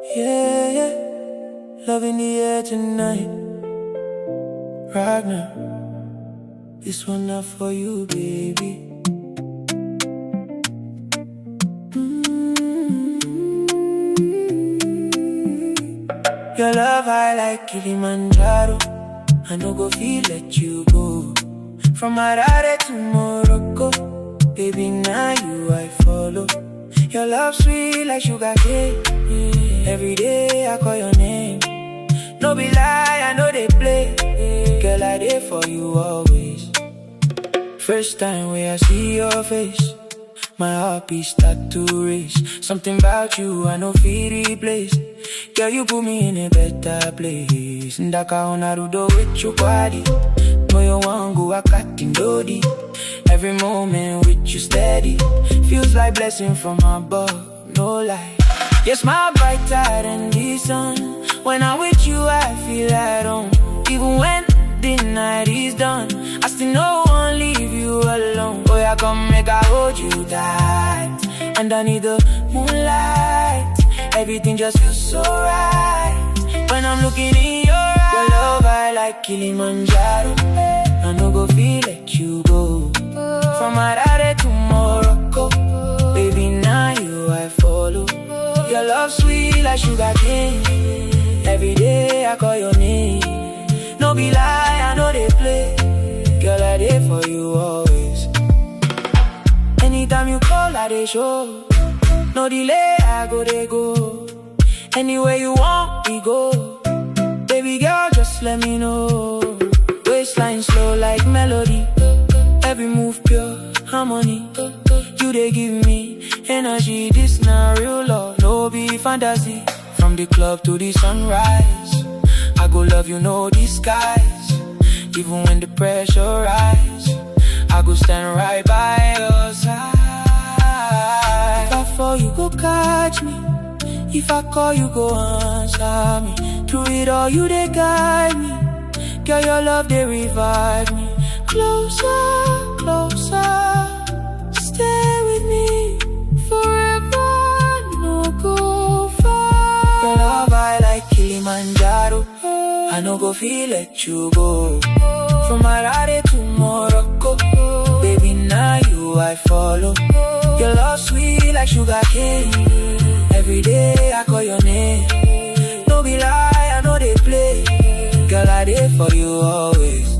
Yeah, yeah. Love in the air tonight. Ragnar, this one not for you, baby. Your love high like Kilimanjaro. I no go feel let you go. From Harare to Morocco, baby, now you I follow. Your love sweet like sugar cane. Every day I call your name. No be lie, I know they play. Girl, I there for you always. First time when I see your face, my heartbeat start to race. Something about you I know feel replace. Girl, you put me in a better place. Ndaka onarudo with your body. Moyo wangu wakati ndodi. Every moment with you steady. Feels like blessing from above, no lie. You smile brighter than the sun. When I'm with you I feel at home. Even when the night is done, I still know I won't leave you alone. Oh yeah, come make I hold you tight. And I need the moonlight. Everything just feels so right when I'm looking in your eyes. Your love I like Kilimanjaro. I no go feel let you go. From Harare to Morocco, baby, now you I follow. Your love sweet like sugar cane. Every day I call your name. No be lie, I know they play. Girl, I there for you always. Anytime you call, I dey show. No delay, I go, they go. Anywhere you want, we go. Baby girl, just let me know. Waistline slow like melody. Every move pure harmony. You they give me energy. This not real love, no be fantasy. From the club to the sunrise, I go love you, no disguise. Even when the pressure rise, I go stand right by your side. If I fall, you go catch me. If I call, you go answer me. Through it all, you they guide me. Girl, your love, they revive me. Closer, closer, stay with me forever, no go far. Your love, I like Kilimanjaro. I no go feel let you go. From Harare to Morocco, baby, now you I follow. Your love sweet like sugar cane. Every day I call your name. No be lie, I know they play. Girl, I there for you always.